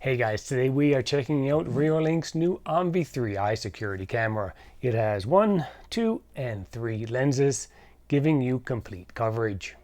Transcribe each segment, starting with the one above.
Hey guys, today we are checking out Reolink's new OMVI 3i security camera. It has 1, 2, and 3 lenses, giving you complete coverage.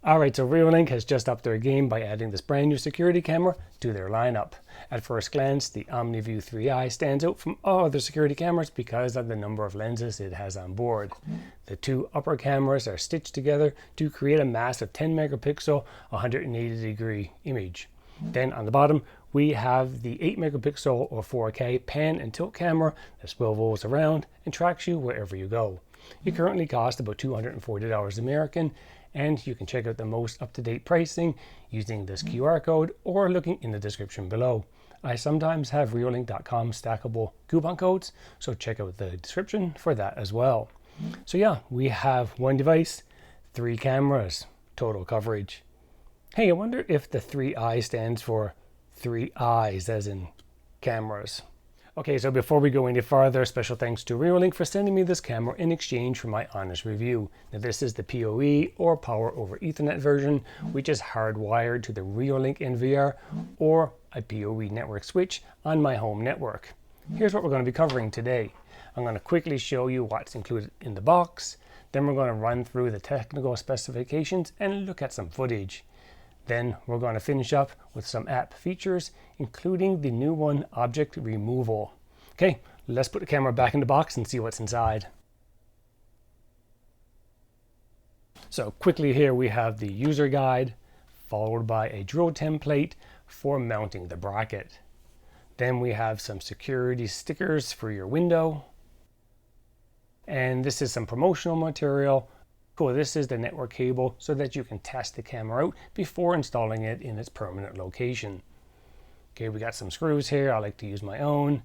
Alright, so Reolink has just upped their game by adding this brand new security camera to their lineup. At first glance, the OmniView 3i stands out from all other security cameras because of the number of lenses it has on board. The two upper cameras are stitched together to create a massive 10 megapixel 180 degree image. Then on the bottom, we have the 8 megapixel or 4K pan and tilt camera that swivels around and tracks you wherever you go. It currently costs about $240 American, and you can check out the most up-to-date pricing using this QR code or looking in the description below. I sometimes have Reolink.com stackable coupon codes, so check out the description for that as well. So yeah, we have one device, 3 cameras, total coverage. Hey, I wonder if the 3i stands for 3 eyes, as in cameras. Okay, so before we go any farther, special thanks to Reolink for sending me this camera in exchange for my honest review. Now this is the PoE or Power over Ethernet version, which is hardwired to the Reolink NVR or a PoE network switch on my home network. Here's what we're going to be covering today. I'm going to quickly show you what's included in the box, then we're going to run through the technical specifications and look at some footage. Then we're going to finish up with some app features, including the new one, object removal. Okay, let's put the camera back in the box and see what's inside. So quickly here we have the user guide, followed by a drill template for mounting the bracket. Then we have some security stickers for your window. And this is some promotional material. Cool, this is the network cable so that you can test the camera out before installing it in its permanent location. Okay, we got some screws here. I like to use my own.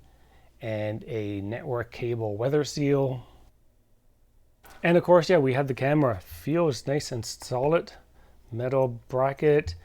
And a network cable weather seal. And of course, yeah, we have the camera. Feels nice and solid. Metal bracket,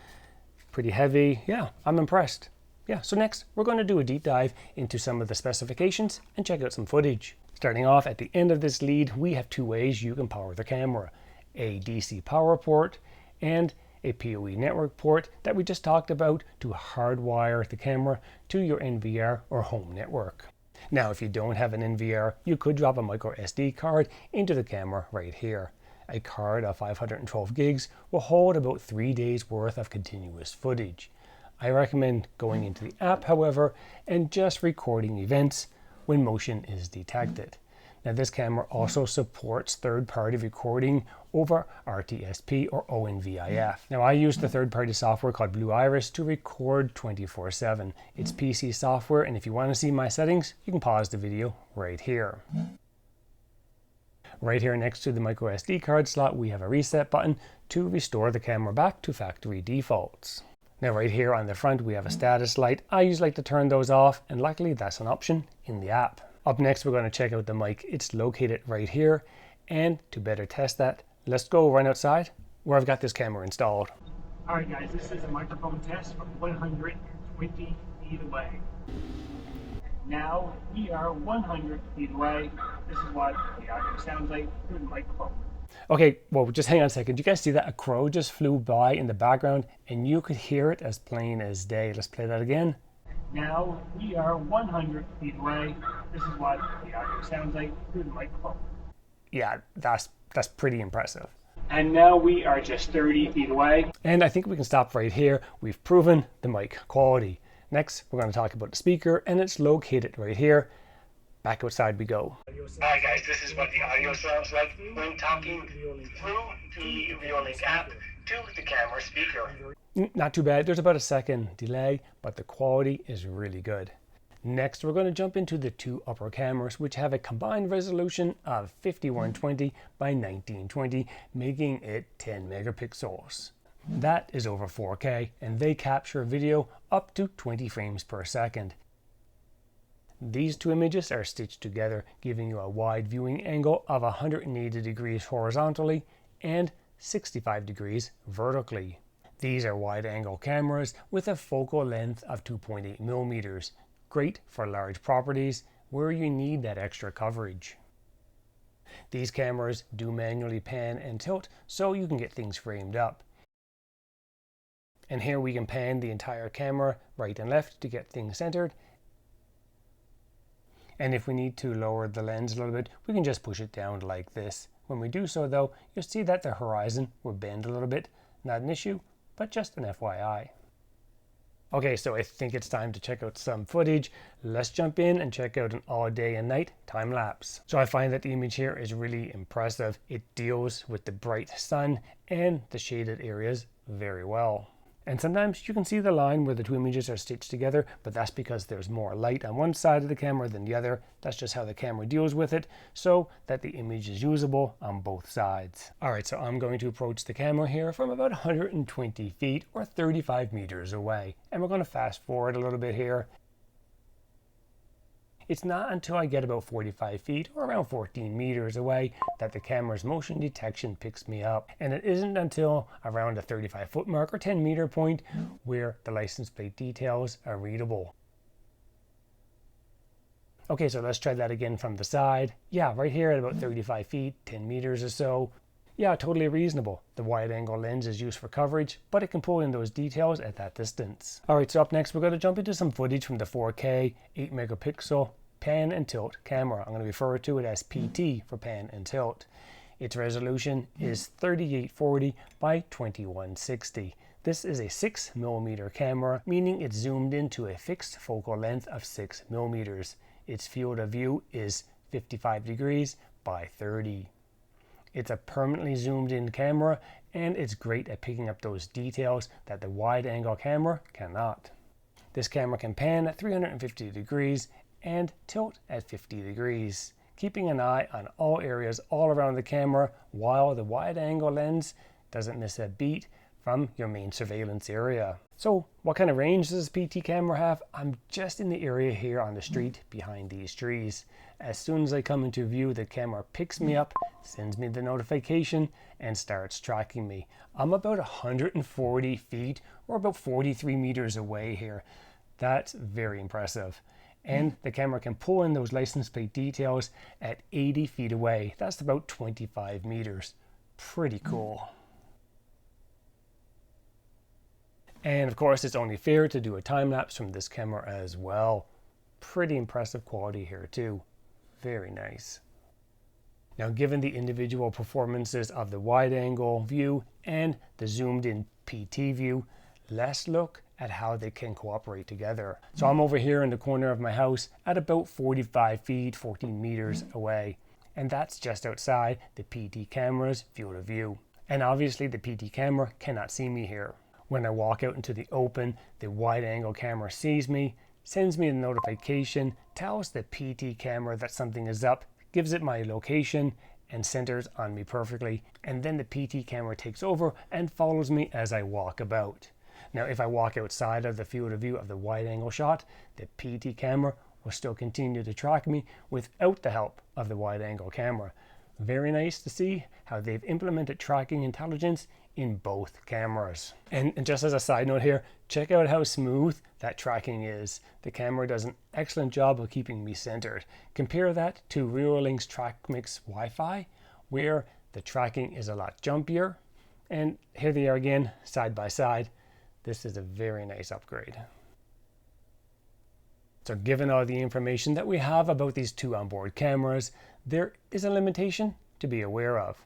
pretty heavy. Yeah, I'm impressed. Yeah, so next we're going to do a deep dive into some of the specifications and check out some footage. Starting off at the end of this lead, we have 2 ways you can power the camera. A DC power port and a PoE network port that we just talked about to hardwire the camera to your NVR or home network. Now, if you don't have an NVR, you could drop a micro SD card into the camera right here. A card of 512 gigs will hold about 3 days worth of continuous footage. I recommend going into the app, however, and just recording events when motion is detected. Now this camera also supports third-party recording over RTSP or ONVIF. Now I use the third-party software called Blue Iris to record 24/7. It's PC software, and if you want to see my settings, you can pause the video right here. Right here next to the micro SD card slot, we have a reset button to restore the camera back to factory defaults. Now right here on the front we have a status light. I usually like to turn those off, and luckily that's an option in the app. Up next we're going to check out the mic. It's located right here, and to better test that, let's go run outside where I've got this camera installed. Alright guys, this is a microphone test from 120 feet away. Now we are 100 feet away. This is what the audio sounds like through the microphone. Okay, well, just hang on a second. You guys see that? A crow just flew by in the background and you could hear it as plain as day. Let's play that again. Now we are 100 feet away. This is what the audio sounds like through the microphone. Yeah, that's pretty impressive. And now we are just 30 feet away. And I think we can stop right here. We've proven the mic quality. Next, we're going to talk about the speaker, and it's located right here. Back outside we go. Hi guys, this is what the audio sounds like when talking through the Reolink app to the camera speaker. Not too bad. There's about a second delay, but the quality is really good. Next, we're going to jump into the 2 upper cameras, which have a combined resolution of 5120 by 1920, making it 10 megapixels. That is over 4K, and they capture video up to 20 frames per second. These 2 images are stitched together, giving you a wide viewing angle of 180 degrees horizontally and 65 degrees vertically. These are wide-angle cameras with a focal length of 2.8 millimeters, great for large properties where you need that extra coverage. These cameras do manually pan and tilt, so you can get things framed up. And here we can pan the entire camera right and left to get things centered. And if we need to lower the lens a little bit, we can just push it down like this. When we do so though, you'll see that the horizon will bend a little bit. Not an issue, but just an FYI. Okay, so I think it's time to check out some footage. Let's jump in and check out an all day and night time lapse. So I find that the image here is really impressive. It deals with the bright sun and the shaded areas very well. And sometimes you can see the line where the two images are stitched together, but that's because there's more light on one side of the camera than the other. That's just how the camera deals with it, so that the image is usable on both sides. Alright, so I'm going to approach the camera here from about 120 feet or 35 meters away. And we're going to fast forward a little bit here. It's not until I get about 45 feet or around 14 meters away that the camera's motion detection picks me up. And it isn't until around the 35-foot mark or 10-meter point where the license plate details are readable. Okay, so let's try that again from the side. Yeah, right here at about 35 feet, 10 meters or so. Yeah, totally reasonable. The wide-angle lens is used for coverage, but it can pull in those details at that distance. Alright, so up next we're going to jump into some footage from the 4K 8 megapixel pan and tilt camera. I'm going to refer to it as PT for pan and tilt. Its resolution is 3840 by 2160. This is a 6mm camera, meaning it's zoomed into a fixed focal length of 6mm. Its field of view is 55 degrees by 30. It's a permanently zoomed in camera, and it's great at picking up those details that the wide angle camera cannot. This camera can pan at 350 degrees and tilt at 50 degrees, keeping an eye on all areas all around the camera while the wide angle lens doesn't miss a beat from your main surveillance area. So what kind of range does this PT camera have? I'm just in the area here on the street behind these trees. As soon as I come into view, the camera picks me up, sends me the notification, and starts tracking me. I'm about 140 feet or about 43 meters away here. That's very impressive. And the camera can pull in those license plate details at 80 feet away. That's about 25 meters. Pretty cool. And of course, it's only fair to do a time lapse from this camera as well. Pretty impressive quality here too. Very nice. Now, given the individual performances of the wide angle view and the zoomed in PT view, let's look at how they can cooperate together. So I'm over here in the corner of my house at about 45 feet, 14 meters away. And that's just outside the PT camera's field of view. And obviously the PT camera cannot see me here. When I walk out into the open, the wide angle camera sees me, sends me a notification, tells the PT camera that something is up, gives it my location, and centers on me perfectly. And then the PT camera takes over and follows me as I walk about. Now, if I walk outside of the field of view of the wide angle shot, the PT camera will still continue to track me without the help of the wide angle camera. Very nice to see how they've implemented tracking intelligence in both cameras. And just as a side note here, check out how smooth that tracking is. The camera does an excellent job of keeping me centered. Compare that to Reolink's TrackMix Wi-Fi, where the tracking is a lot jumpier. And here they are again, side by side. This is a very nice upgrade. So given all the information that we have about these two onboard cameras, there is a limitation to be aware of.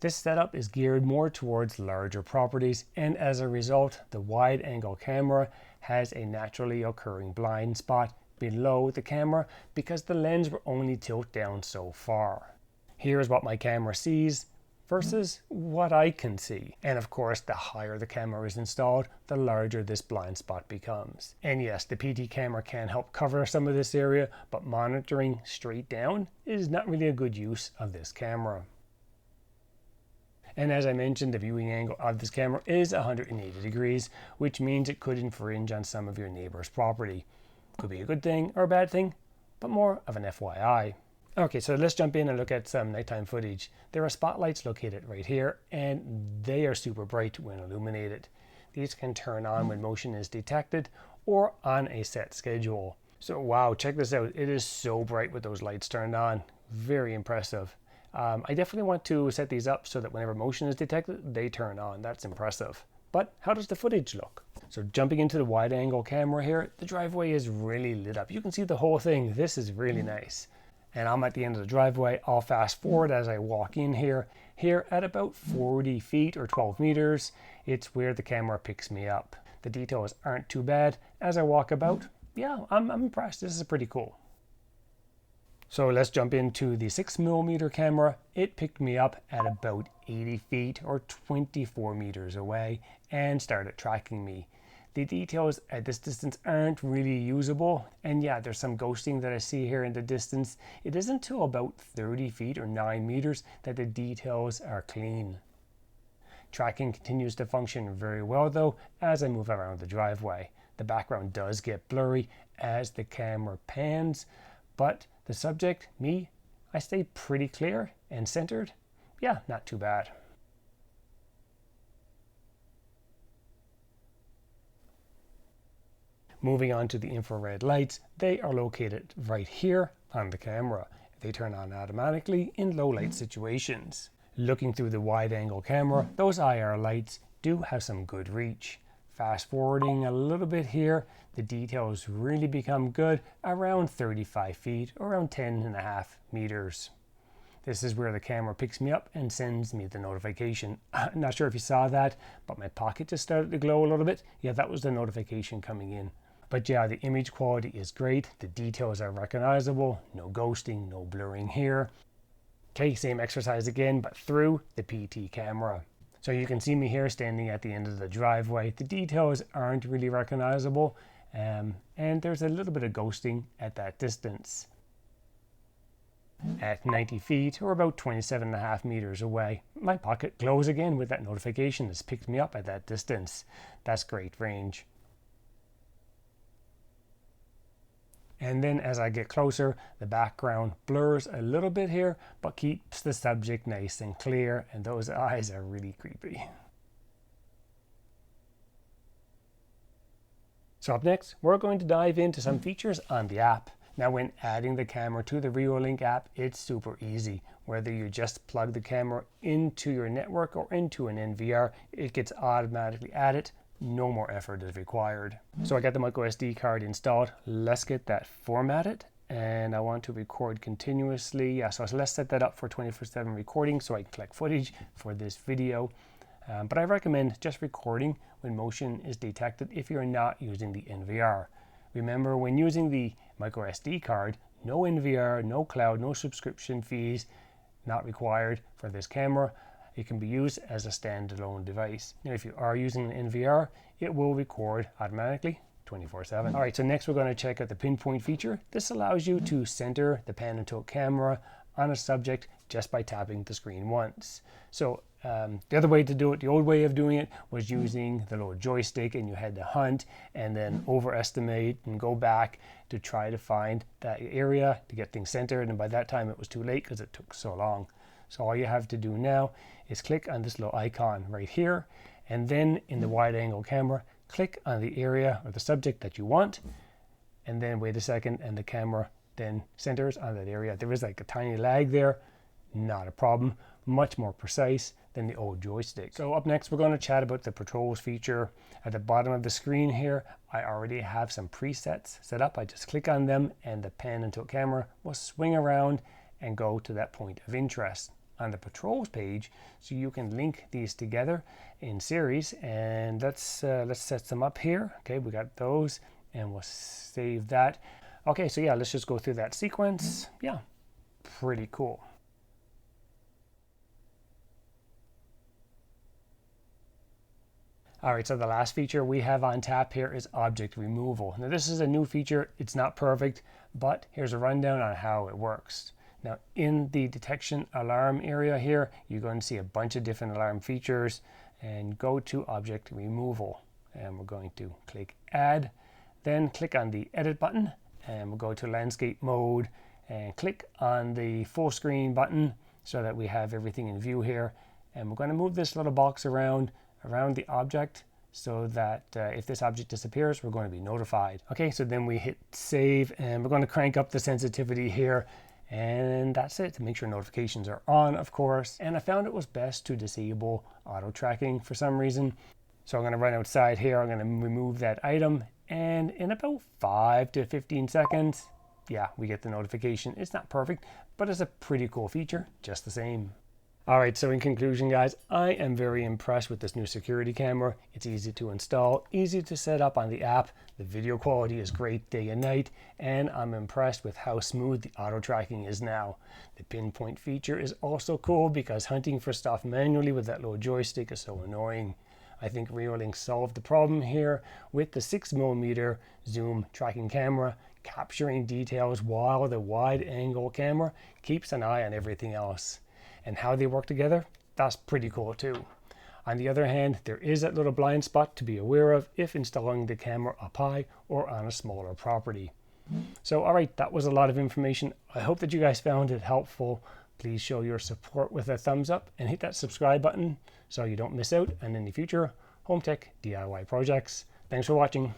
This setup is geared more towards larger properties, and as a result, the wide angle camera has a naturally occurring blind spot below the camera because the lens will only tilt down so far. Here's what my camera sees versus what I can see. And of course, the higher the camera is installed, the larger this blind spot becomes. And yes, the PT camera can help cover some of this area, but monitoring straight down is not really a good use of this camera. And as I mentioned, the viewing angle of this camera is 180 degrees, which means it could infringe on some of your neighbor's property. Could be a good thing or a bad thing, but more of an FYI. Okay, so let's jump in and look at some nighttime footage. There are spotlights located right here, and they are super bright when illuminated. These can turn on when motion is detected or on a set schedule. So wow, check this out. It is so bright with those lights turned on. Very impressive. I definitely want to set these up so that whenever motion is detected, they turn on. That's impressive. But how does the footage look? So jumping into the wide angle camera here, the driveway is really lit up. You can see the whole thing. This is really nice. And I'm at the end of the driveway. I'll fast forward as I walk in here. Here at about 40 feet or 12 meters, it's where the camera picks me up. The details aren't too bad as I walk about. Yeah, I'm impressed. This is pretty cool. So let's jump into the 6mm camera. It picked me up at about 80 feet or 24 meters away and started tracking me. The details at this distance aren't really usable, and yeah, there's some ghosting that I see here in the distance. It isn't until about 30 feet or 9 meters that the details are clean. Tracking continues to function very well though as I move around the driveway. The background does get blurry as the camera pans, but the subject, me, I stay pretty clear and centered. Yeah, not too bad. Moving on to the infrared lights, they are located right here on the camera. They turn on automatically in low light situations. Looking through the wide angle camera, those IR lights do have some good reach. Fast forwarding a little bit here, the details really become good around 35 feet or around 10.5 meters. This is where the camera picks me up and sends me the notification. I'm not sure if you saw that, but my pocket just started to glow a little bit. Yeah, that was the notification coming in. But yeah, the image quality is great. The details are recognizable. No ghosting, no blurring here. Okay, same exercise again, but through the PT camera. So you can see me here standing at the end of the driveway. The details aren't really recognizable, and there's a little bit of ghosting at that distance. At 90 feet, or about 27.5 meters away, my pocket glows again with that notification that's picked me up at that distance. That's great range. And then as I get closer, the background blurs a little bit here, but keeps the subject nice and clear, and those eyes are really creepy. So up next, we're going to dive into some features on the app. Now when adding the camera to the Reolink app, it's super easy. Whether you just plug the camera into your network or into an NVR, it gets automatically added. No more effort is required. So I got the micro SD card installed. Let's get that formatted. And I want to record continuously. Yeah, so let's set that up for 24/7 recording so I can collect footage for this video. But I recommend just recording when motion is detected if you're not using the NVR. Remember, when using the micro SD card, no NVR, no cloud, no subscription fees, not required for this camera. It can be used as a standalone device. Now, if you are using an NVR, it will record automatically 24/7. All right, so next we're going to check out the pinpoint feature. This allows you to center the pan and tilt camera on a subject just by tapping the screen once. So the other way to do it, the old way of doing it, was using the little joystick, and you had to hunt and then overestimate and go back to try to find that area to get things centered. And by that time it was too late because it took so long. So all you have to do now is click on this little icon right here, and then in the wide angle camera, click on the area or the subject that you want, and then wait a second, and the camera then centers on that area. There is like a tiny lag there, not a problem, much more precise than the old joystick. So up next, we're going to chat about the patrols feature. At the bottom of the screen here, I already have some presets set up. I just click on them and the pan and tilt camera will swing around and go to that point of interest on the patrols page, so you can link these together in series. And let's set them up here. Okay, we got those, and we'll save that. Okay, so yeah, let's just go through that sequence. Yeah, pretty cool. All right, so the last feature we have on tap here is object removal. Now this is a new feature. It's not perfect, but here's a rundown on how it works. Now in the detection alarm area here, you're going to see a bunch of different alarm features, and go to object removal. And we're going to click add, then click on the edit button, and we'll go to landscape mode and click on the full screen button so that we have everything in view here. And we're going to move this little box around the object so that if this object disappears, we're going to be notified. Okay, so then we hit save, and we're going to crank up the sensitivity here, And that's it. To make sure notifications are on, of course. And I found it was best to disable auto tracking for some reason. So I'm going to run outside here. I'm going to remove that item. And in about 5 to 15 seconds, yeah, we get the notification. It's not perfect, but it's a pretty cool feature just the same. All right, so in conclusion, guys, I am very impressed with this new security camera. It's easy to install, easy to set up on the app. The video quality is great day and night, and I'm impressed with how smooth the auto tracking is now. The pinpoint feature is also cool because hunting for stuff manually with that little joystick is so annoying. I think Reolink solved the problem here with the 6mm zoom tracking camera, capturing details while the wide angle camera keeps an eye on everything else. And how they work together, that's pretty cool too. On the other hand, there is that little blind spot to be aware of if installing the camera up high or on a smaller property. So all right, that was a lot of information. I hope that you guys found it helpful. Please show your support with a thumbs up and hit that subscribe button so you don't miss out on any future home tech DIY projects. Thanks for watching.